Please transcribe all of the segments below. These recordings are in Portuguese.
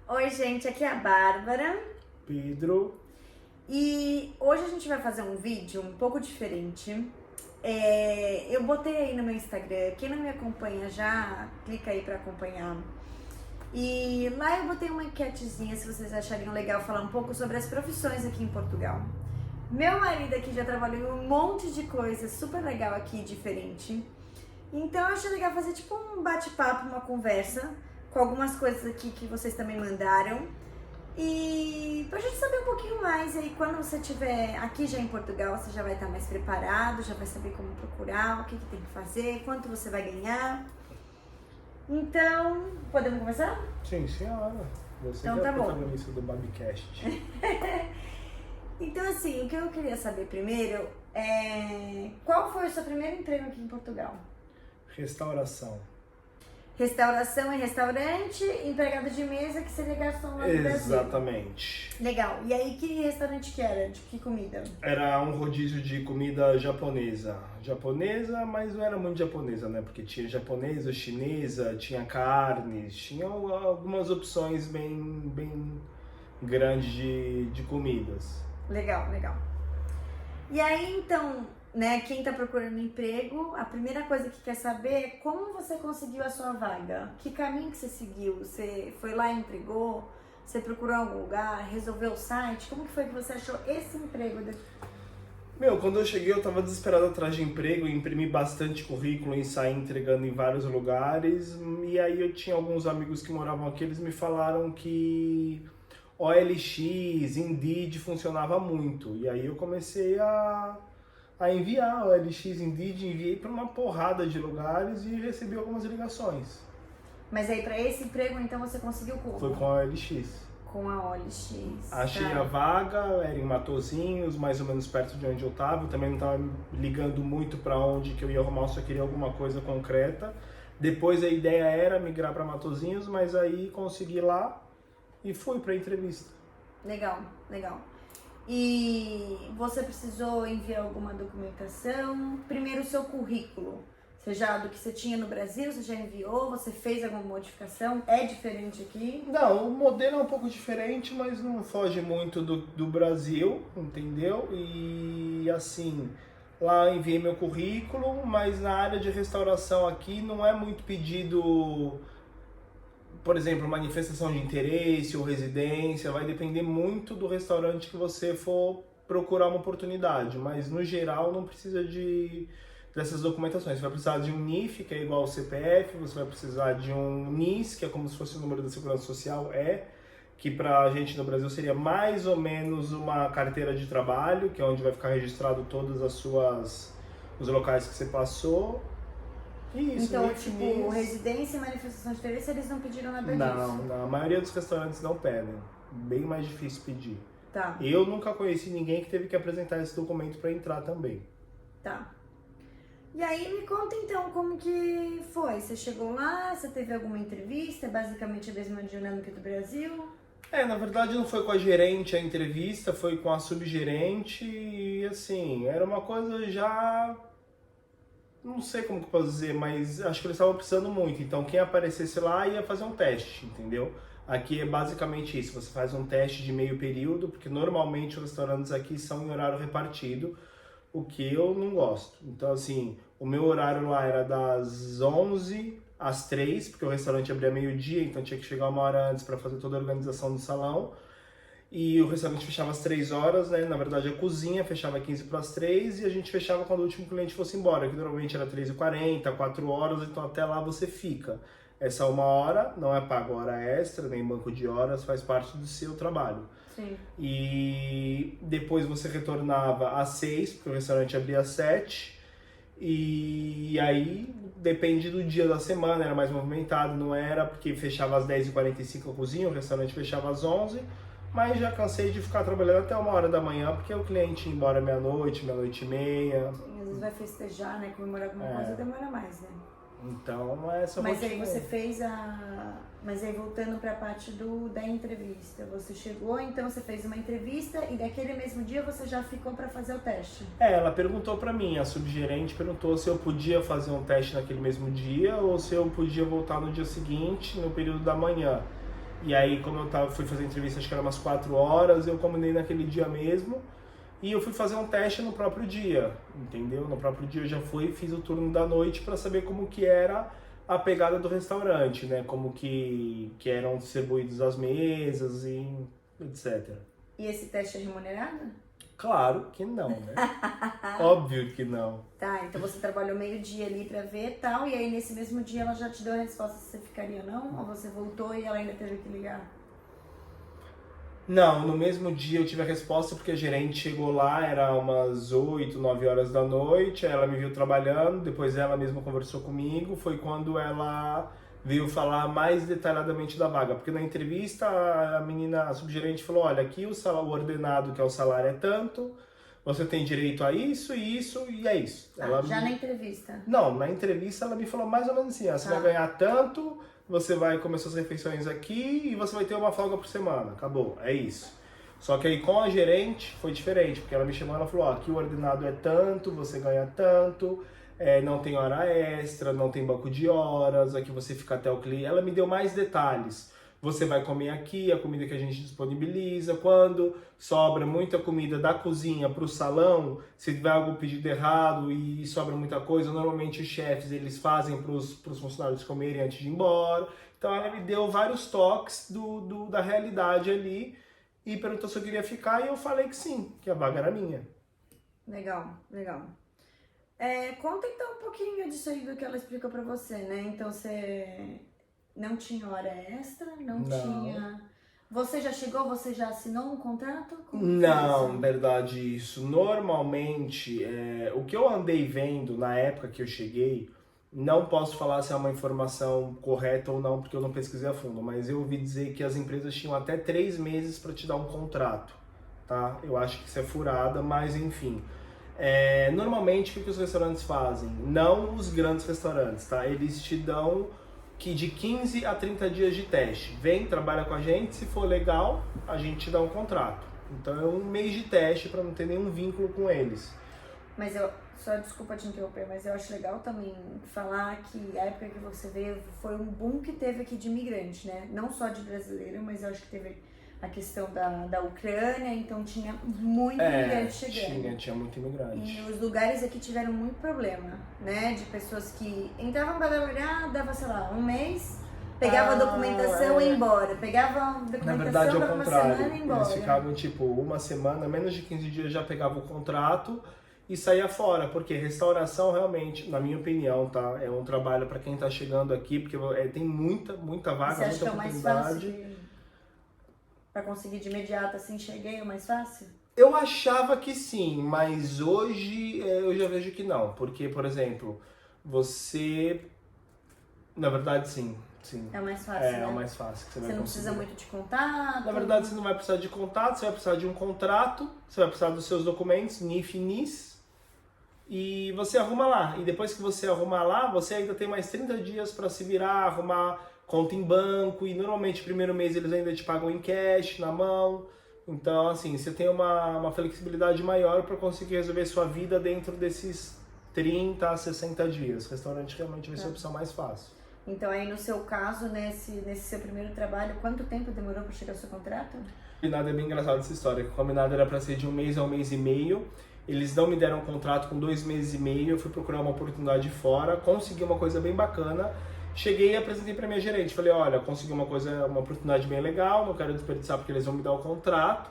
Oi, gente, aqui é a Bárbara Pedro. e hoje a gente vai fazer um vídeo um pouco diferente. Eu botei aí no meu Instagram, quem não me acompanha já, clica aí pra acompanhar. E lá eu botei uma enquetezinha, se vocês achariam legal falar um pouco sobre as profissões aqui em Portugal. Meu marido aqui já trabalhou em um monte de coisa super legal aqui, diferente. Então eu achei legal fazer tipo um bate-papo, uma conversa com algumas coisas aqui que vocês também mandaram. E pra gente saber um pouquinho mais aí, quando você estiver aqui já em Portugal, você já vai estar mais preparado, já vai saber como procurar, o que tem que fazer, quanto você vai ganhar. Então, podemos começar? Sim, senhora. Você Então que é tá o bom. protagonista do Babcast. Então assim, o que eu queria saber primeiro é qual foi o seu primeiro emprego aqui em Portugal? Restauração. Restauração e restaurante, empregado de mesa, que seria garçom lá no Brasil. Exatamente. Legal. E aí, que restaurante que era? De que comida? Era um rodízio de comida japonesa. Japonesa, mas não era muito japonesa, né? Porque tinha japonesa, chinesa, tinha carnes, tinha algumas opções bem grandes de comidas. Legal, legal. E aí, então, né, quem tá procurando emprego, a primeira coisa que quer saber é como você conseguiu a sua vaga. Que caminho que você seguiu? Você foi lá e entregou? Você procurou algum lugar? Resolveu o site? Como que foi que você achou esse emprego? Quando eu cheguei eu tava desesperado atrás de emprego, imprimi bastante currículo e saí entregando em vários lugares. E aí eu tinha alguns amigos que moravam aqui, eles me falaram que OLX, Indeed funcionava muito. E aí eu comecei a enviar OLX, Indeed, enviei para uma porrada de lugares e recebi algumas ligações. Mas aí, pra esse emprego, então, você conseguiu como? Foi com a OLX. Com a OLX. Achei tá. a vaga, era em Matosinhos, mais ou menos perto de onde eu estava. Eu também não estava ligando muito para onde que eu ia arrumar, eu só queria alguma coisa concreta. Depois a ideia era migrar para Matosinhos, mas aí consegui lá e fui para a entrevista. Legal, legal. E você precisou enviar alguma documentação? Primeiro, o seu currículo. Você já, do que você tinha no Brasil, você já enviou? Você fez alguma modificação? É diferente aqui? Não, o modelo é um pouco diferente, mas não foge muito do Brasil, entendeu? E assim, lá eu enviei meu currículo, mas na área de restauração aqui não é muito pedido, por exemplo, manifestação de interesse ou residência, vai depender muito do restaurante que você for procurar uma oportunidade, mas no geral não precisa dessas documentações. Você vai precisar de um NIF, que é igual ao CPF, você vai precisar de um NIS, que é como se fosse o número da Segurança Social, que pra gente no Brasil seria mais ou menos uma carteira de trabalho, que é onde vai ficar registrado todas os locais que você passou. Isso, Então, NIF, tipo, NIS. residência e manifestação de interesse, eles não pediram nada disso? Não, a maioria dos restaurantes não pedem. Bem mais difícil pedir. Tá, Eu nunca conheci ninguém que teve que apresentar esse documento para entrar também. tá. E aí, me conta então como que foi. Você chegou lá, você teve alguma entrevista, basicamente a mesma dinâmica do Brasil? Na verdade não foi com a gerente a entrevista, foi com a subgerente e assim, era uma coisa já... Não sei como que eu posso dizer, mas acho que eles estavam precisando muito. Então quem aparecesse lá ia fazer um teste, entendeu? Aqui é basicamente isso, você faz um teste de meio período, porque normalmente os restaurantes aqui são em horário repartido, o que eu não gosto. Então assim, o meu horário lá era das 11 às 3, porque o restaurante abria meio-dia, então tinha que chegar uma hora antes para fazer toda a organização do salão. E o restaurante fechava às 3 horas, né? Na verdade a cozinha fechava 15 para as 3 e a gente fechava quando o último cliente fosse embora, que normalmente era 3h40, 4 horas, então até lá você fica. Essa 1 hora não é pago hora extra, nem banco de horas, faz parte do seu trabalho. Sim. E depois você retornava às 6, porque o restaurante abria às 7. E aí depende do dia da semana, era mais movimentado, não era, porque fechava às 10h45 a cozinha, o restaurante fechava às 11. Mas já cansei de ficar trabalhando até 1 hora da manhã, porque o cliente ia embora meia-noite, meia-noite e meia. Sim, às vezes vai festejar, né? Comemorar alguma coisa, demora mais, né? Então, essa Mas rotina. aí você fez a... Mas aí voltando pra parte da entrevista, você chegou, então você fez uma entrevista e daquele mesmo dia você já ficou pra fazer o teste? Ela perguntou pra mim, a subgerente perguntou se eu podia fazer um teste naquele mesmo dia ou se eu podia voltar no dia seguinte, no período da manhã. E aí, como fui fazer entrevista, acho que era umas 4 horas, eu combinei naquele dia mesmo. E eu fui fazer um teste no próprio dia, entendeu? No próprio dia eu já fui e fiz o turno da noite para saber como que era a pegada do restaurante, né? Como que eram distribuídas as mesas e etc. E esse teste é remunerado? Claro que não, né? Óbvio que não. Tá, então você trabalhou meio-dia ali pra ver e tal, e aí nesse mesmo dia ela já te deu a resposta se você ficaria ou não? Ou você voltou e ela ainda teve que ligar? Não, no mesmo dia eu tive a resposta porque a gerente chegou lá, era umas 8, 9 horas da noite, ela me viu trabalhando, depois ela mesma conversou comigo, foi quando ela veio falar mais detalhadamente da vaga, porque na entrevista a menina, a subgerente falou, olha, aqui o ordenado, que é o salário, é tanto, você tem direito a isso e isso e é isso. Já na entrevista? Não, na entrevista ela me falou mais ou menos assim, você vai ganhar tanto, você vai comer suas refeições aqui e você vai ter uma folga por semana, acabou, é isso. Só que aí com a gerente foi diferente, porque ela me chamou e ela falou, aqui o ordenado é tanto, você ganha tanto, não tem hora extra, não tem banco de horas, aqui você fica até o cliente. Ela me deu mais detalhes. Você vai comer aqui, a comida que a gente disponibiliza. Quando sobra muita comida da cozinha para o salão, se tiver algum pedido errado e sobra muita coisa, normalmente os chefes eles fazem para os funcionários comerem antes de ir embora. Então ela me deu vários toques da realidade ali e perguntou se eu queria ficar e eu falei que sim, que a vaga era minha. Legal, legal. Conta então um pouquinho disso aí do que ela explicou pra você, né? Então você não tinha hora extra, não tinha... Você já chegou, você já assinou um contrato? Não, verdade isso. Normalmente, o que eu andei vendo na época que eu cheguei, não posso falar se é uma informação correta ou não, porque eu não pesquisei a fundo, mas eu ouvi dizer que as empresas tinham até 3 meses para te dar um contrato, tá? Eu acho que isso é furada, mas enfim. Normalmente, o que os restaurantes fazem? Não os grandes restaurantes, tá? Eles te dão de 15 a 30 dias de teste. Vem, trabalha com a gente, se for legal, a gente te dá um contrato. Então é um mês de teste para não ter nenhum vínculo com eles. Mas só desculpa te interromper, mas eu acho legal também falar que a época que você veio foi um boom que teve aqui de imigrante, né? Não só de brasileiro, mas eu acho que teve a questão da Ucrânia, então tinha muito imigrante chegando. Tinha muito imigrante. E os lugares aqui tiveram muito problema, né? De pessoas que entravam para trabalhar, dava, sei lá, um mês, pegava a documentação e ia embora. Pegava a documentação, na verdade, ao contrário, semana e ia embora. Eles ficavam tipo uma semana, menos de 15 dias já pegava o contrato e saía fora, porque restauração realmente, na minha opinião, tá? É um trabalho para quem tá chegando aqui, porque tem muita vaga, você acha muita que é o mais oportunidade. fácil para conseguir de imediato assim, cheguei, é mais fácil? Eu achava que sim, mas hoje eu já vejo que não, porque, por exemplo, você, na verdade, sim. É o mais fácil, né? É o mais fácil que você vai não conseguir. precisa muito de contato. Na verdade, você não vai precisar de contato, você vai precisar de um contrato, você vai precisar dos seus documentos, NIF e NIS, e você arruma lá. E depois que você arrumar lá, você ainda tem mais 30 dias para se virar, arrumar conta em banco, e normalmente o primeiro mês eles ainda te pagam em cash, na mão. Então, assim, você tem uma flexibilidade maior para conseguir resolver sua vida dentro desses 30 a 60 dias. O restaurante realmente vai ser a opção mais fácil. Então, aí no seu caso, nesse seu primeiro trabalho, quanto tempo demorou para chegar o seu contrato? O combinado é bem engraçado essa história. O combinado era para ser de 1 mês a 1 mês e meio. Eles não me deram um contrato com 2 meses e meio. Eu fui procurar uma oportunidade fora, consegui uma coisa bem bacana. Cheguei e apresentei para minha gerente. Falei, olha, consegui uma oportunidade bem legal, não quero desperdiçar porque eles vão me dar o contrato,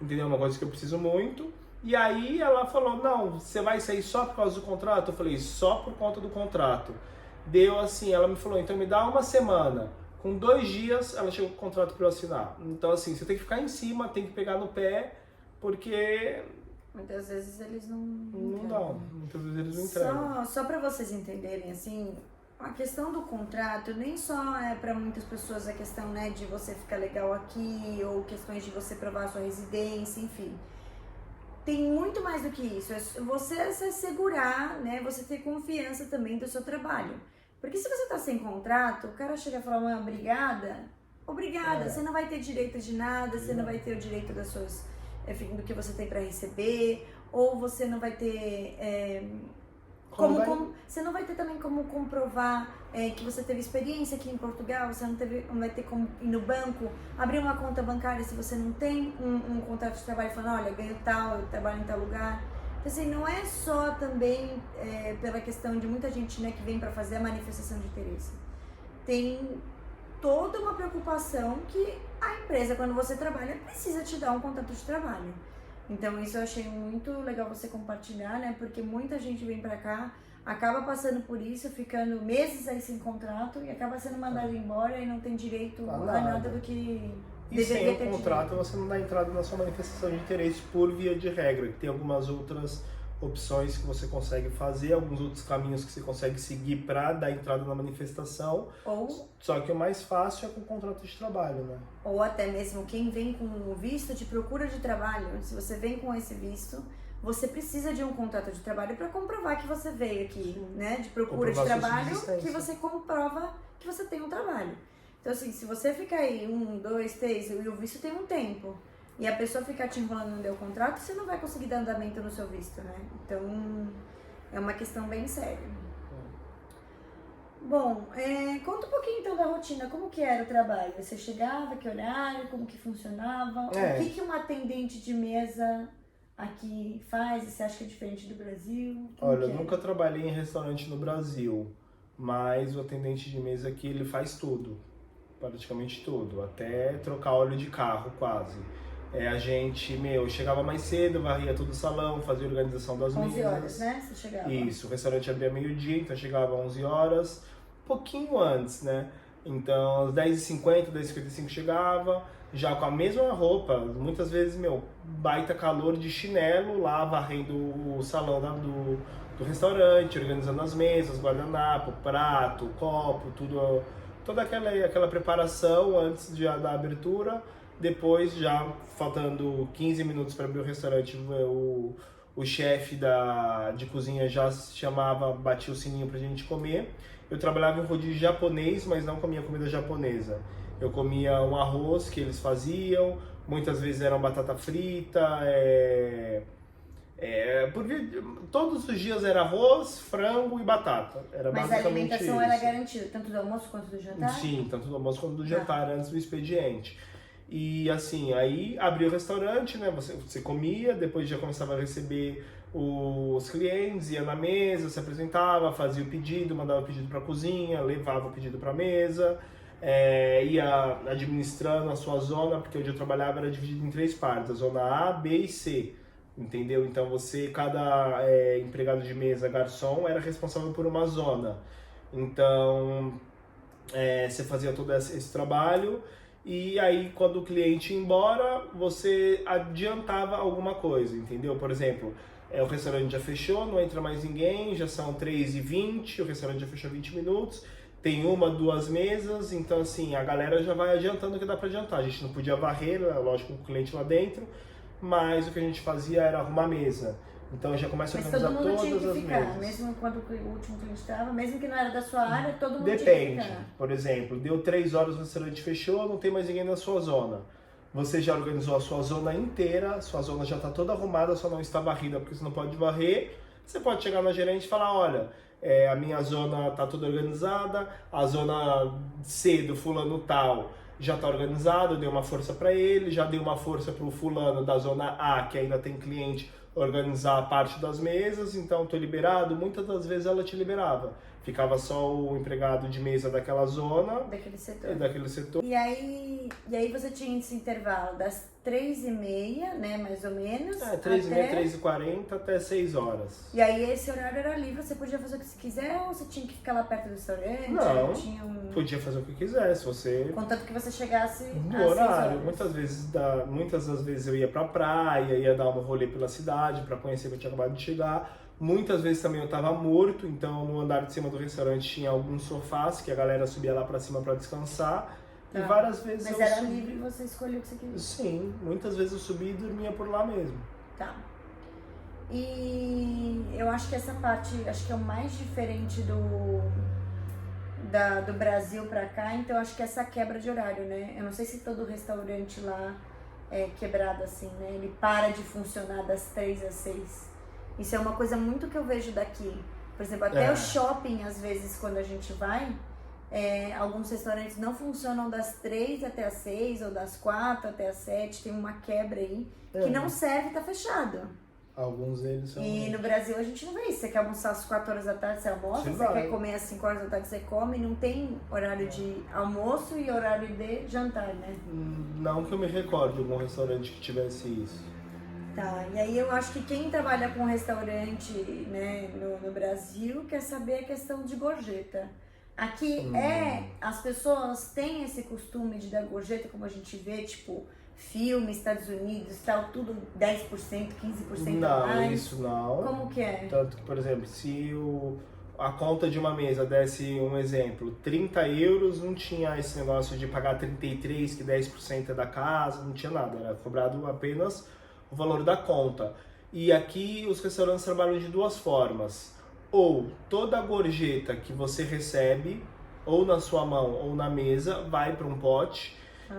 entendeu? Uma coisa que eu preciso muito. E aí ela falou, não, você vai sair só por causa do contrato? Eu falei, só por conta do contrato. Deu assim, ela me falou, então me dá 1 semana. Com 2 dias, ela chegou com o contrato para eu assinar. Então, assim, você tem que ficar em cima, tem que pegar no pé, porque... Muitas vezes eles não dão, muitas vezes eles não entregam. Só para vocês entenderem, assim... A questão do contrato nem só é para muitas pessoas a questão, né, de você ficar legal aqui ou questões de você provar a sua residência, enfim. Tem muito mais do que isso. É você se assegurar, né, você ter confiança também do seu trabalho. Porque se você tá sem contrato, o cara chega e fala, obrigada, você não vai ter direito de nada, você não vai ter o direito das suas, enfim, do que você tem para receber, ou você não vai ter... Você não vai ter também como comprovar que você teve experiência aqui em Portugal, você não vai ter como ir no banco, abrir uma conta bancária se você não tem um contrato de trabalho falando, olha, ganho tal, eu trabalho em tal lugar. Então, assim, não é só também pela questão de muita gente, né, que vem para fazer a manifestação de interesse. Tem toda uma preocupação que a empresa, quando você trabalha, precisa te dar um contrato de trabalho. Então isso eu achei muito legal você compartilhar, né? Porque muita gente vem pra cá, acaba passando por isso, ficando meses aí sem contrato e acaba sendo mandado embora e não tem direito a nada do que E deveria sem ter o contrato direito. você não dá entrada na sua manifestação de interesse por via de regra. Tem algumas outras opções que você consegue fazer, alguns outros caminhos que você consegue seguir para dar entrada na manifestação. Só que o mais fácil é com o contrato de trabalho, né? Ou até mesmo quem vem com o visto de procura de trabalho. Se você vem com esse visto, você precisa de um contrato de trabalho para comprovar que você veio aqui, né? De procura de trabalho, que você comprova que você tem um trabalho. Então, assim, se você ficar aí 1, 2, 3, e o visto tem um tempo, e a pessoa ficar te enrolando no seu contrato, você não vai conseguir dar andamento no seu visto, né? Então, é uma questão bem séria. Bom, conta um pouquinho então da rotina, como que era o trabalho? Você chegava, que horário, como que funcionava? O que um atendente de mesa aqui faz? Você acha que é diferente do Brasil? Olha, eu nunca trabalhei em restaurante no Brasil, mas o atendente de mesa aqui, ele faz tudo, praticamente tudo, até trocar óleo de carro quase. A gente, chegava mais cedo, varria todo o salão, fazia a organização das mesas. 11 horas, né? Você chegava? Isso, o restaurante abria meio-dia, então chegava às 11 horas, um pouquinho antes, né? Então, às 10h50, 10h55 chegava, já com a mesma roupa, muitas vezes, baita calor de chinelo lá, varrendo o salão do restaurante, organizando as mesas, guardanapo, prato, copo, tudo, toda aquela preparação antes da abertura. Depois, já faltando 15 minutos para abrir o restaurante, o chefe de cozinha já chamava, batia o sininho pra gente comer. Eu trabalhava em rodízio japonês, mas não comia comida japonesa. Eu comia um arroz que eles faziam, muitas vezes era batata frita, todos os dias era arroz, frango e batata. Era Mas a alimentação era garantida, tanto do almoço quanto do jantar? Sim, tanto do almoço quanto do jantar, antes do expediente. E assim, aí abria o restaurante, né? Você comia, depois já começava a receber os clientes, ia na mesa, se apresentava, fazia o pedido, mandava o pedido para a cozinha, levava o pedido para a mesa, ia administrando a sua zona, porque onde eu trabalhava era dividido em 3 partes, a zona A, B e C, entendeu? Então cada empregado de mesa, garçom, era responsável por uma zona. Então você fazia todo esse trabalho. E aí, quando o cliente ia embora, você adiantava alguma coisa, entendeu? Por exemplo, o restaurante já fechou, não entra mais ninguém, já são 3h20, o restaurante já fechou 20 minutos, tem 1, 2 mesas, então assim, a galera já vai adiantando o que dá pra adiantar. A gente não podia varrer, lógico, com o cliente lá dentro, mas o que a gente fazia era arrumar a mesa. Então já começa a organizar todas as mesas. Mas todo mundo tinha que ficar, mesmo quando o último cliente estava, mesmo que não era da sua área, todo mundo tinha que ficar. Por exemplo, deu 3 horas, o restaurante fechou, não tem mais ninguém na sua zona. Você já organizou a sua zona inteira, sua zona já está toda arrumada, só não está varrida porque você não pode varrer. Você pode chegar na gerente e falar, olha, a minha zona está toda organizada, a zona C do fulano tal já está organizada, eu dei uma força para ele, já dei uma força para o fulano da zona A, que ainda tem cliente, organizar a parte das mesas, então estou liberado. Muitas das vezes ela te liberava. Ficava só o empregado de mesa daquela zona. Daquele setor. E aí você tinha esse intervalo das 3h30, né, mais ou menos. 3h30, 3h40 até 6 horas. E aí esse horário era livre, você podia fazer o que você quiser ou você tinha que ficar lá perto do restaurante? Não, podia fazer o que quisesse. Contanto que você chegasse no horário. Muitas das vezes eu ia pra praia, ia dar um rolê pela cidade pra conhecer que eu tinha acabado de chegar. Muitas vezes também eu estava morto, então no andar de cima do restaurante tinha alguns sofás que a galera subia lá pra cima pra descansar. E várias vezes Mas era livre e você escolheu o que você queria? Sim, muitas vezes eu subia e dormia por lá mesmo. Tá. E eu acho que essa parte, acho que é o mais diferente do Brasil pra cá, então acho que essa quebra de horário, né? Eu não sei se todo restaurante lá é quebrado assim, né? Ele para de funcionar das 3 às 6. Isso é uma coisa muito que eu vejo daqui. Por exemplo, até o shopping, às vezes, quando a gente vai, alguns restaurantes não funcionam das 3 até as 6 ou das 4 até as 7, tem uma quebra aí, que não serve e tá fechado. Alguns deles são... E no Brasil a gente não vê isso. Você quer almoçar às 4 horas da tarde, você almoça. Você quer comer às 5 horas da tarde, você come. Não tem horário de almoço e horário de jantar, né? Não que eu me recorde de algum restaurante que tivesse isso. Tá, e aí eu acho que quem trabalha com restaurante, né, no Brasil quer saber a questão de gorjeta. Aqui as pessoas têm esse costume de dar gorjeta, como a gente vê, tipo... Filme, Estados Unidos, tal, tudo 10%, 15% a mais. Não, isso não. Como que é? Tanto que, por exemplo, se a conta de uma mesa desse um exemplo, 30 euros, não tinha esse negócio de pagar 33, que 10% é da casa, não tinha nada, era cobrado apenas o valor da conta. E aqui os restaurantes trabalham de duas formas. Ou toda a gorjeta que você recebe, ou na sua mão ou na mesa, vai para um pote,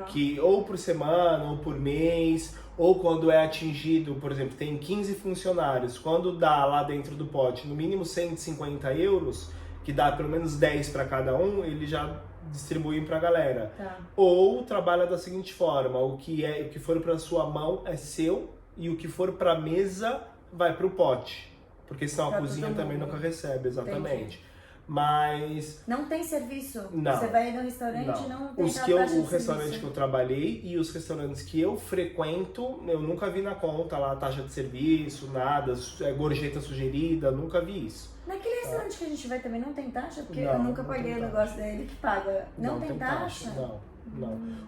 que ou por semana, ou por mês, ou quando é atingido, por exemplo, tem 15 funcionários, quando dá lá dentro do pote no mínimo 150 euros, que dá pelo menos 10 para cada um, ele já distribui para a galera. Ou trabalha da seguinte forma, o que for para sua mão é seu, e o que for para a mesa vai para o pote, porque senão a cozinha também nunca recebe, exatamente. Entendi. Mas... Não tem serviço? Não. Você vai no restaurante e não tem o restaurante que eu trabalhei e os restaurantes que eu frequento, eu nunca vi na conta lá taxa de serviço, nada, gorjeta sugerida, nunca vi isso. Naquele restaurante que a gente vai também não tem taxa? Porque eu nunca paguei o negócio dele que paga. Não tem taxa? Não.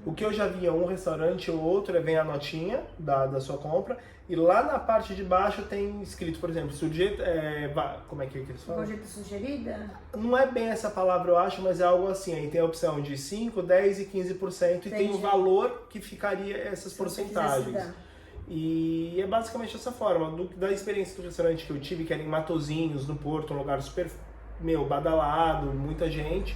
O que eu já vi é um restaurante ou outro, vem a notinha da sua compra, e lá na parte de baixo tem escrito, por exemplo, sujeito, como é que eles falam? Gorjeta sugerida? Não é bem essa palavra, eu acho, mas é algo assim. Aí tem a opção de 5, 10 e 15%, e tem o valor que ficaria essas porcentagens. E é basicamente essa forma. Da experiência do restaurante que eu tive, que era em Matosinhos, no Porto, um lugar super, badalado, muita gente,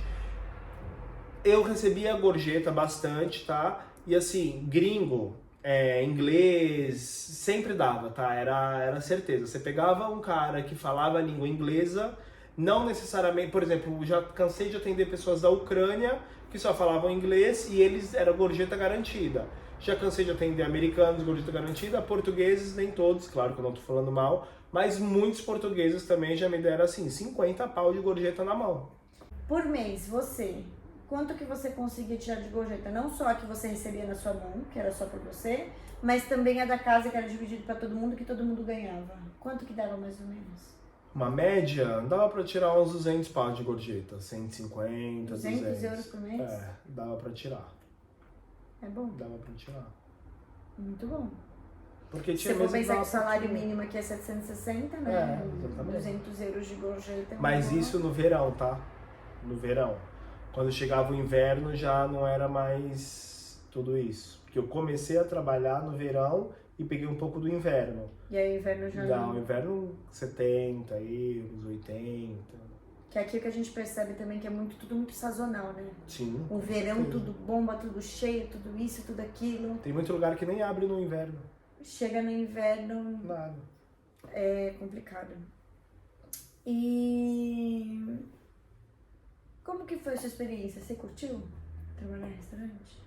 eu recebia gorjeta bastante, tá? E assim, gringo, inglês, sempre dava, tá? Era certeza. Você pegava um cara que falava a língua inglesa, não necessariamente, por exemplo, já cansei de atender pessoas da Ucrânia que só falavam inglês e eles era gorjeta garantida. Já cansei de atender americanos, gorjeta garantida, portugueses, nem todos, claro que eu não tô falando mal, mas muitos portugueses também já me deram assim, 50 pau de gorjeta na mão. Por mês, quanto que você conseguia tirar de gorjeta? Não só a que você recebia na sua mão, que era só pra você, mas também a da casa, que era dividido pra todo mundo, que todo mundo ganhava. Quanto que dava mais ou menos? Uma média, dava pra tirar uns 200 pau de gorjeta, 150, 200 euros por mês? Dava pra tirar. É bom? Dava pra tirar. Muito bom. Porque se for pensar que o salário mínimo aqui é 760, né? Exatamente. 200 euros de gorjeta. Mas isso no verão, tá? No verão. Quando chegava o inverno já não era mais tudo isso. Porque eu comecei a trabalhar no verão e peguei um pouco do inverno. E aí o inverno já não? Não, inverno 70 euros, 80. Que aqui é que a gente percebe também que é tudo muito sazonal, né? Sim. O verão tudo bomba, tudo cheio, tudo isso, tudo aquilo. Tem muito lugar que nem abre no inverno. Chega no inverno... Nada. É complicado. E... como que foi a sua experiência? Você curtiu trabalhar em restaurante?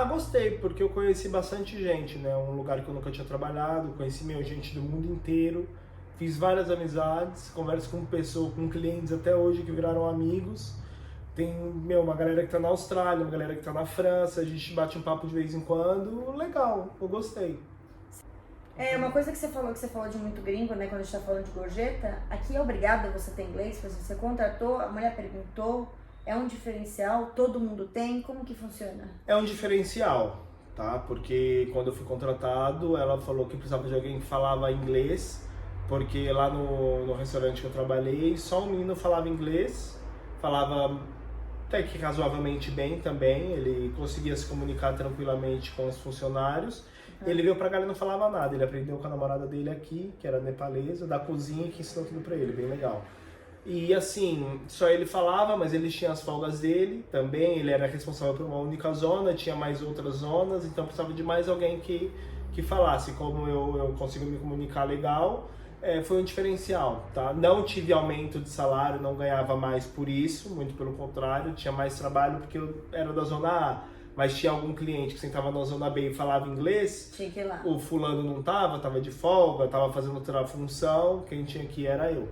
Gostei, porque eu conheci bastante gente, né? Um lugar que eu nunca tinha trabalhado, conheci gente do mundo inteiro, fiz várias amizades, converso com clientes até hoje que viraram amigos. Tem, uma galera que tá na Austrália, uma galera que tá na França, a gente bate um papo de vez em quando, legal, eu gostei. Uma coisa que você falou de muito gringo, né, quando a gente tá falando de gorjeta, aqui é obrigado você ter inglês, por exemplo, você contratou, a mulher perguntou, é um diferencial, todo mundo tem, como que funciona? É um diferencial, tá? Porque quando eu fui contratado, ela falou que precisava de alguém que falava inglês, porque lá no restaurante que eu trabalhei, só um menino falava inglês, falava até que razoavelmente bem também, ele conseguia se comunicar tranquilamente com os funcionários. Ele veio pra cá e não falava nada, ele aprendeu com a namorada dele aqui, que era nepalesa, da cozinha, que ensinou tudo pra ele, bem legal. E assim, só ele falava, mas ele tinha as folgas dele também, ele era responsável por uma única zona, tinha mais outras zonas, então precisava de mais alguém que falasse. Como eu consigo me comunicar legal, foi um diferencial, tá? Não tive aumento de salário, não ganhava mais por isso, muito pelo contrário, tinha mais trabalho porque eu era da zona A, mas tinha algum cliente que sentava na zona B e falava inglês, Tinha que ir lá. o fulano não tava de folga, tava fazendo outra função, quem tinha que ir era eu.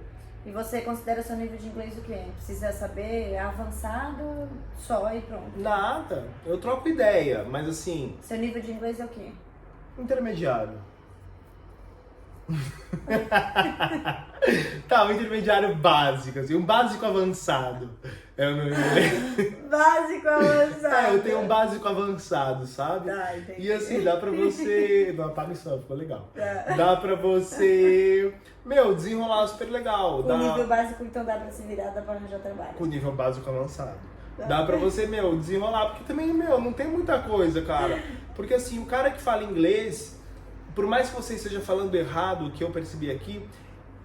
E você considera seu nível de inglês o quê? Precisa saber avançado só e pronto? Nada, eu troco ideia, mas assim, Seu nível de inglês é o quê? intermediário. Tá, um intermediário básico, assim, um básico avançado. Eu não... Básico avançado. eu tenho um básico avançado, sabe? Tá, entendi. E assim, dá pra você... Não, apaga isso não, ficou legal. Tá. Dá pra você, desenrolar super legal. O nível básico, então, dá pra se virar, dá pra arranjar trabalho. Com nível básico avançado. Tá. Dá pra você, desenrolar, porque também, não tem muita coisa, cara. Porque assim, o cara que fala inglês, por mais que você esteja falando errado, o que eu percebi aqui,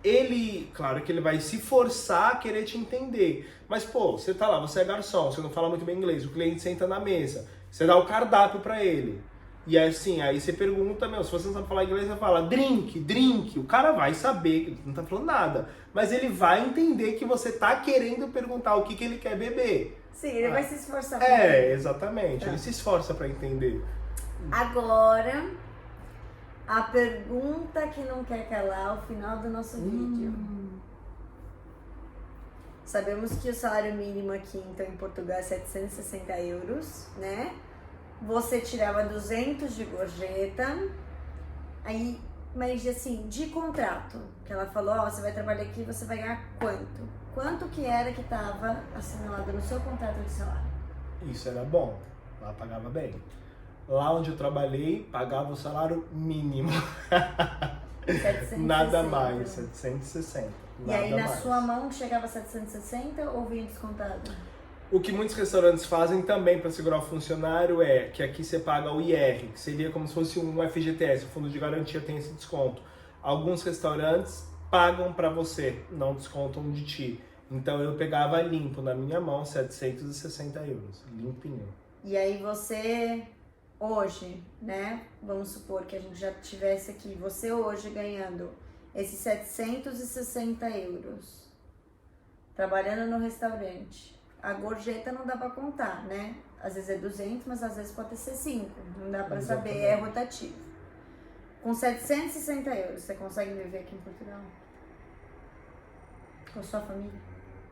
ele, claro que ele vai se forçar a querer te entender. Mas, pô, você tá lá, você é garçom, você não fala muito bem inglês, o cliente senta na mesa, você dá o cardápio pra ele. E assim, aí você pergunta, se você não sabe falar inglês, você fala drink, o cara vai saber que ele não tá falando nada. Mas ele vai entender que você tá querendo perguntar o que ele quer beber. Sim, ele vai se esforçar. Exatamente, Tá. ele se esforça pra entender. Agora, a pergunta que não quer calar ao final do nosso vídeo. Sabemos que o salário mínimo aqui, então, em Portugal é 760 euros, né? Você tirava 200 de gorjeta, aí, mas assim, de contrato, que ela falou, você vai trabalhar aqui, você vai ganhar quanto? Quanto que era que estava assinalado no seu contrato de salário? Isso era bom, lá pagava bem. Lá onde eu trabalhei, pagava o salário mínimo. 760. Nada mais, 760. E aí na mais. sua mão chegava a 760 ou vinha descontado? O que muitos restaurantes fazem também para segurar o funcionário é que aqui você paga o IR, que seria como se fosse um FGTS, o Fundo de Garantia tem esse desconto. Alguns restaurantes pagam para você, não descontam de ti. Então eu pegava limpo na minha mão 760 euros, limpinho. E aí você, hoje, né, vamos supor que a gente já tivesse aqui, você hoje ganhando esses 760 euros, trabalhando no restaurante, a gorjeta não dá pra contar, né? Às vezes é 200, mas às vezes pode ser 5, não dá pra saber, é rotativo. Com 760 euros, você consegue viver aqui em Portugal? Com a sua família?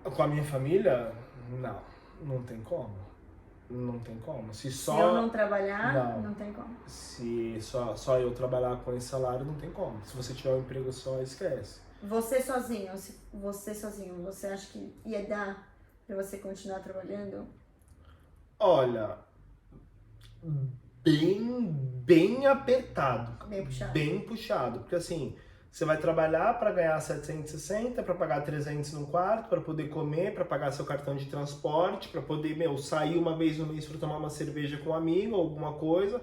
Com a minha família, não tem como. Não tem como. Se eu não trabalhar, não tem como. Se só eu trabalhar com esse salário, não tem como. Se você tiver um emprego só, esquece. Você sozinho, você acha que ia dar pra você continuar trabalhando? Olha, bem apertado. Bem puxado. Bem puxado. Porque assim, você vai trabalhar para ganhar 760, para pagar 300 no quarto, para poder comer, para pagar seu cartão de transporte, para poder, sair uma vez no mês para tomar uma cerveja com um amigo, alguma coisa,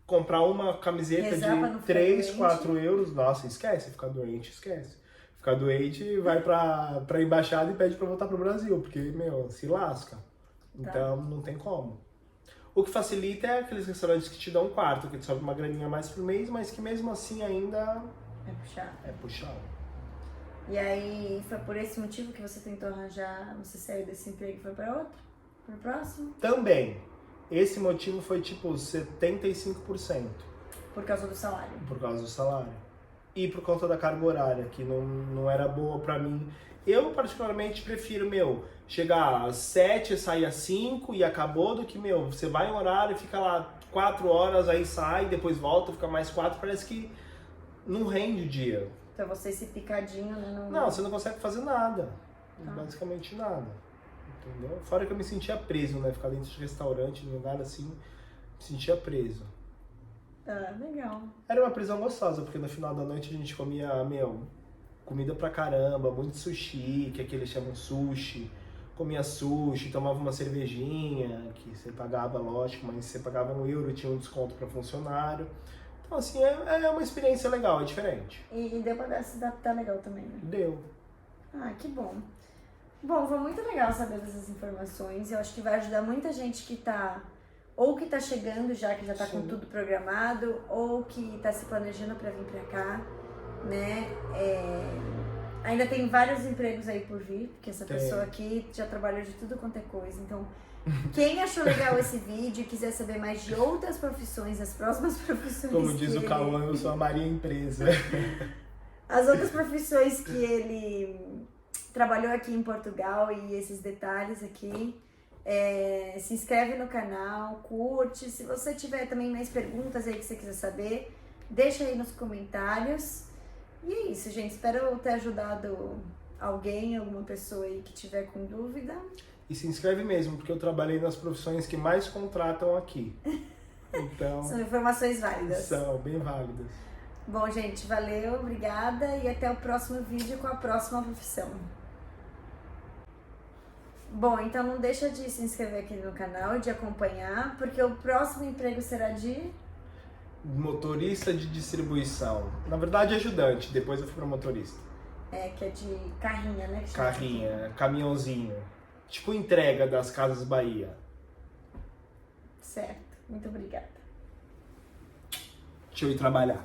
comprar uma camiseta de 3, 4 euros. Nossa, esquece, ficar doente, esquece. Ficar doente, vai pra embaixada e pede pra voltar pro Brasil, porque, se lasca. Então, não tem como. O que facilita é aqueles restaurantes que te dão um quarto, que te sobe uma graninha a mais por mês, mas que mesmo assim ainda É puxado. E aí, foi por esse motivo que você tentou arranjar, você saiu desse emprego e foi pra outro? Pro próximo? Também. Esse motivo foi tipo 75%. Por causa do salário? Por causa do salário. E por conta da carga horária, que não era boa pra mim. Eu, particularmente, prefiro, chegar às 7, sair às 5 e acabou, do que, você vai em horário, fica lá 4 horas, aí sai, depois volta, fica mais 4, parece que não rende o dia. Então você esse picadinho, né? Não, você não consegue fazer nada. Basicamente nada. Entendeu? Fora que eu me sentia preso, né? Ficar dentro de restaurante, num lugar assim, me sentia preso. Legal. Era uma prisão gostosa, porque no final da noite a gente comia, comida pra caramba, muito sushi, que aqui eles chamam sushi. Comia sushi, tomava uma cervejinha, que você pagava, lógico, mas você pagava €1, tinha um desconto pra funcionário. Então, assim, é uma experiência legal, é diferente. E deu pra se adaptar legal também, né? Deu. Que bom. Bom, foi muito legal saber dessas informações. Eu acho que vai ajudar muita gente que tá chegando já, que já tá com tudo programado, ou que tá se planejando pra vir pra cá. né? Ainda tem vários empregos aí por vir, porque essa pessoa aqui já trabalhou de tudo quanto é coisa. Então, quem achou legal esse vídeo e quiser saber mais de outras profissões, as próximas profissões... Como diz o Cauã, eu sou a Maria Empresa. As outras profissões que ele trabalhou aqui em Portugal e esses detalhes aqui. Se inscreve no canal, curte. Se você tiver também mais perguntas aí que você quiser saber, deixa aí nos comentários. E é isso, gente. Espero ter ajudado alguém, alguma pessoa aí que tiver com dúvida. E se inscreve mesmo, porque eu trabalhei nas profissões que mais contratam aqui. Então, são informações válidas. São bem válidas. Bom, gente, valeu, obrigada e até o próximo vídeo com a próxima profissão. Bom, então não deixa de se inscrever aqui no canal, de acompanhar, porque o próximo emprego será de... motorista de distribuição. Na verdade, ajudante. Depois eu fui pra motorista. Que é de carrinha, né? Carrinha, caminhãozinho. Tipo entrega das Casas Bahia. Certo. Muito obrigada. Deixa eu ir trabalhar.